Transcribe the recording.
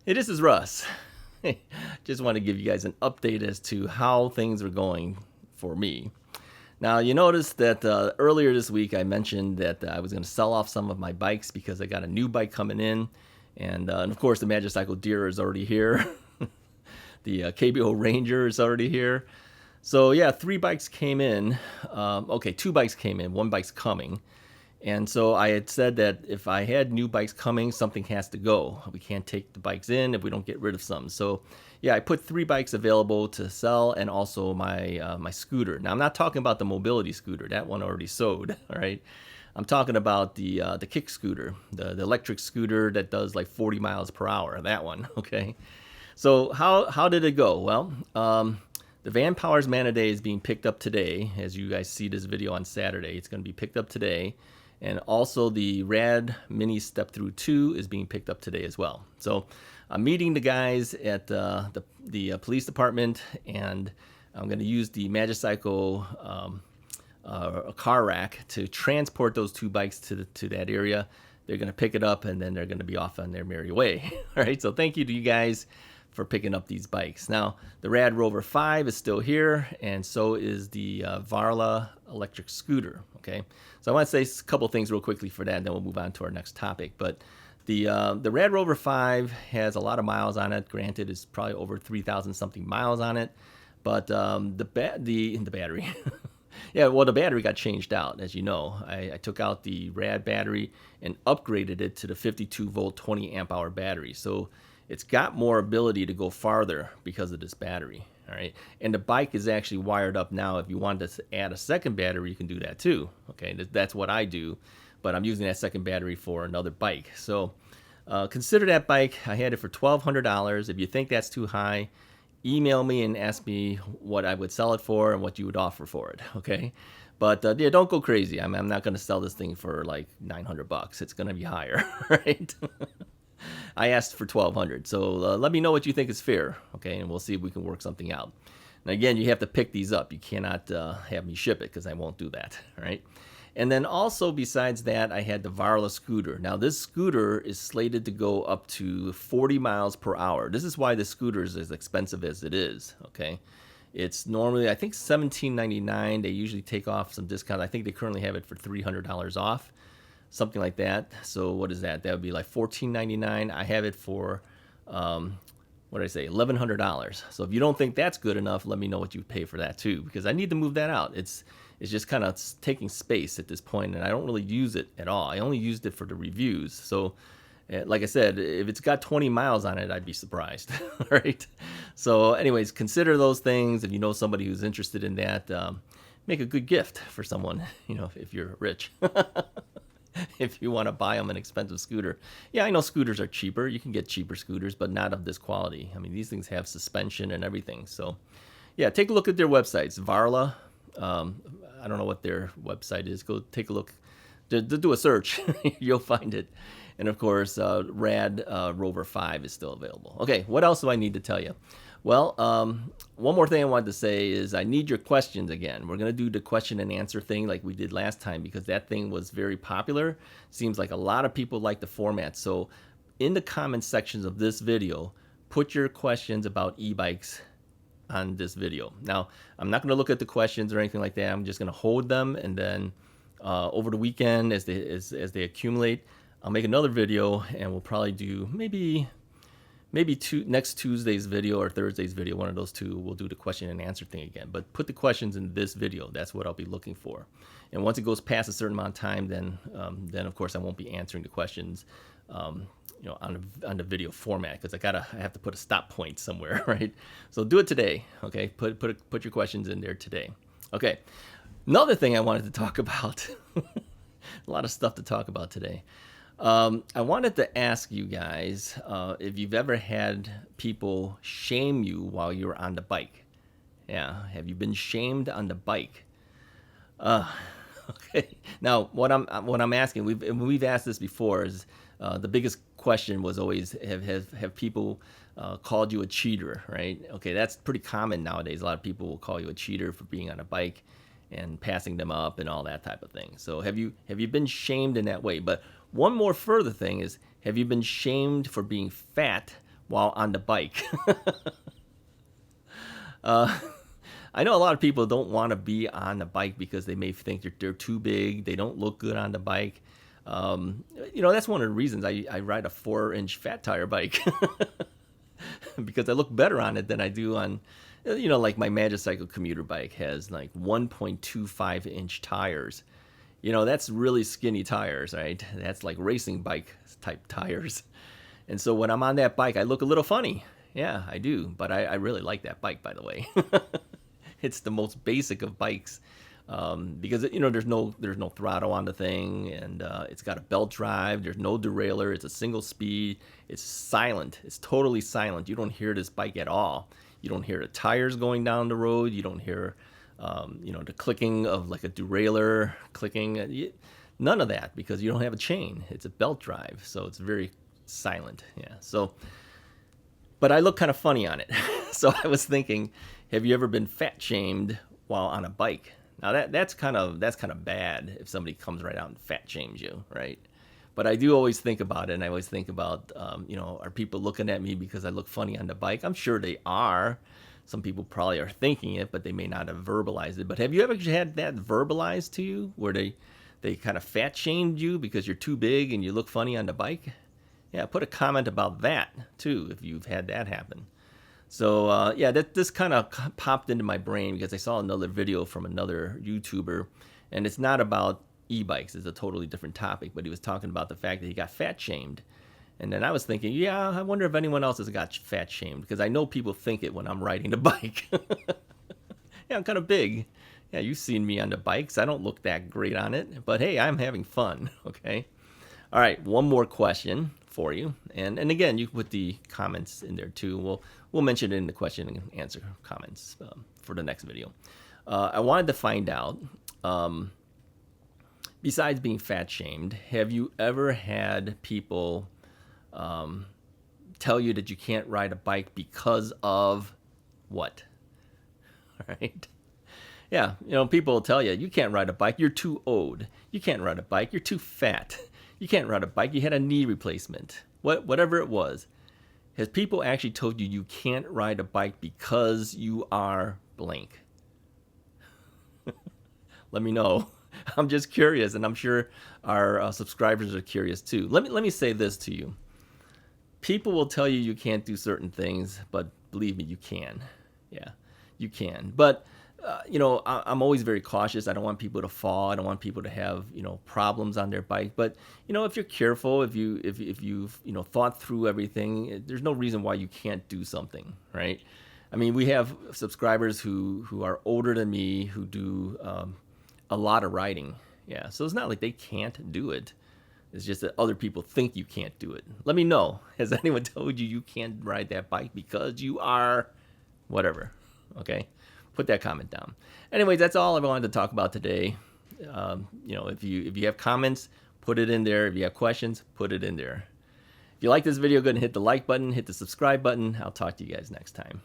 Hey, this is Russ. Just want to give you guys an update as to how things are going for me. Now, you notice that earlier this week I mentioned that I was going to sell off some of my bikes because I got a new bike coming in. And of course, the Magicycle Deer is already here. The KBO Ranger is already here. So, yeah, 3 bikes came in. Okay, 2 bikes came in. 1 bike's coming. And so I had said that if I had new bikes coming, something has to go. We can't take the bikes in if we don't get rid of some. So, yeah, I put 3 bikes available to sell, and also my scooter. Now, I'm not talking about the mobility scooter. That one already sold. All right. I'm talking about the kick scooter, the electric scooter that does like 40 miles per hour. That one. Okay. So how did it go? Well, the Vanpowers Man a Day is being picked up today. As you guys see this video on Saturday, it's going to be picked up today. And also the Rad Mini Step Through 2 is being picked up today as well. So I'm meeting the guys at the police department, and I'm going to use the Magicycle car rack to transport those 2 bikes to that area. They're going to pick it up, and then they're going to be off on their merry way. All right, so thank you to you guys for picking up these bikes. Now, the Rad Rover 5 is still here, and so is the Varla electric scooter, okay? So I want to say a couple things real quickly for that, and then we'll move on to our next topic. But the Rad Rover 5 has a lot of miles on it. Granted, it's probably over 3,000 something miles on it, but the battery... Yeah, well, the battery got changed out, as you know. I took out the Rad battery and upgraded it to the 52-volt, 20-amp-hour battery. So it's got more ability to go farther because of this battery, all right? And the bike is actually wired up now. If you wanted to add a second battery, you can do that too, okay? That's what I do, but I'm using that second battery for another bike. So consider that bike. I had it for $1,200. If you think that's too high, email me and ask me what I would sell it for and what you would offer for it, okay? But yeah, don't go crazy. I'm not going to sell this thing for like $900. It's going to be higher, right? I asked for $1,200, so let me know what you think is fair, okay? And we'll see if we can work something out. Now, again, you have to pick these up. You cannot have me ship it because I won't do that, all right? And then also, besides that, I had the Varla scooter. Now, this scooter is slated to go up to 40 miles per hour. This is why the scooter is as expensive as it is, okay? It's normally, I think, $17.99. They usually take off some discount. I think they currently have it for $300 off, something like that. So what is that? That would be like $14.99. I have it for, what did I say, $1,100. So if you don't think that's good enough, let me know what you pay for that too, because I need to move that out. It's just kind of taking space at this point, and I don't really use it at all. I only used it for the reviews. So, like I said, if it's got 20 miles on it, I'd be surprised. All right. So, anyways, consider those things. If you know somebody who's interested in that, make a good gift for someone. You know, if you're rich, if you want to buy them an expensive scooter. Yeah, I know scooters are cheaper. You can get cheaper scooters, but not of this quality. I mean, these things have suspension and everything. So, yeah, take a look at their websites. Varla. I don't know what their website is. Go take a look. Do a search. You'll find it. And of course, Rad Rover 5 is still available. Okay, what else do I need to tell you? Well, one more thing I wanted to say is I need your questions again. We're going to do the question and answer thing like we did last time because that thing was very popular. Seems like a lot of people like the format. So in the comment sections of this video, put your questions about e-bikes on this video. Now, I'm not going to look at the questions or anything like that. I'm just going to hold them, and then over the weekend as they accumulate, I'll make another video, and we'll probably do maybe next Tuesday's video or Thursday's video, one of those two. We'll do the question and answer thing again. But put the questions in this video. That's what I'll be looking for. And once it goes past a certain amount of time, then of course I won't be answering the questions. You know, on the video format, because I have to put a stop point somewhere, right? So do it today, okay? Put your questions in there today. Okay. Another thing I wanted to talk about, a lot of stuff to talk about today. I wanted to ask you guys if you've ever had people shame you while you were on the bike. Yeah, have you been shamed on the bike? Okay. Now, what I'm asking, we've asked this before, is the biggest question was always have people called you a cheater, right? Okay, that's pretty common nowadays. A lot of people will call you a cheater for being on a bike and passing them up and all that type of thing. So have you been shamed in that way? But one more further thing is, have you been shamed for being fat while on the bike. I know a lot of people don't want to be on the bike because they may think they're too big. They don't look good on the bike. That's one of the reasons I ride a 4-inch fat tire bike because I look better on it than I do on, like my Magicycle commuter bike has like 1.25-inch tires. That's really skinny tires, right? That's like racing bike type tires. And so when I'm on that bike, I look a little funny. Yeah, I do. But I really like that bike, by the way. It's the most basic of bikes because there's no throttle on the thing, and it's got a belt drive. There's no derailleur. It's a single speed. It's silent. It's totally silent. You don't hear this bike at all. You don't hear the tires going down the road. You don't hear the clicking of like a derailleur clicking. None of that because you don't have a chain. It's a belt drive, so it's very silent. Yeah. So, but I look kind of funny on it. So I was thinking, have you ever been fat shamed while on a bike? Now that's kind of bad if somebody comes right out and fat shames you, right? But I do always think about it, and I always think about, are people looking at me because I look funny on the bike? I'm sure they are. Some people probably are thinking it, but they may not have verbalized it. But have you ever had that verbalized to you, where they kind of fat shamed you because you're too big and you look funny on the bike? Yeah, put a comment about that too if you've had that happen. So this kind of popped into my brain because I saw another video from another YouTuber, and it's not about e-bikes. It's a totally different topic, but he was talking about the fact that he got fat shamed. And then I was thinking, yeah, I wonder if anyone else has got fat shamed, because I know people think it when I'm riding the bike. Yeah, I'm kind of big. Yeah, you've seen me on the bikes. I don't look that great on it, but hey, I'm having fun, okay? All right, one more question for you. And again, you can put the comments in there too. We'll mention it in the question and answer comments for the next video. I wanted to find out, besides being fat shamed, have you ever had people tell you that you can't ride a bike because of what? All right. Yeah, people will tell you, you can't ride a bike, you're too old. You can't ride a bike, you're too fat. You can't ride a bike, you had a knee replacement. Whatever it was. Has people actually told you you can't ride a bike because you are blank? Let me know. I'm just curious, and I'm sure our subscribers are curious too. Let me say this to you. People will tell you you can't do certain things, but believe me, you can. Yeah, you can. But I'm always very cautious. I don't want people to fall. I don't want people to have problems on their bike. But if you're careful, if you've thought through everything, there's no reason why you can't do something, right? I mean, we have subscribers who are older than me who do a lot of riding. Yeah, so it's not like they can't do it. It's just that other people think you can't do it. Let me know. Has anyone told you can't ride that bike because you are whatever? Okay. Put that comment down. Anyways, that's all I wanted to talk about today. If you have comments, put it in there. If you have questions, put it in there. If you like this video, go ahead and hit the like button, hit the subscribe button. I'll talk to you guys next time.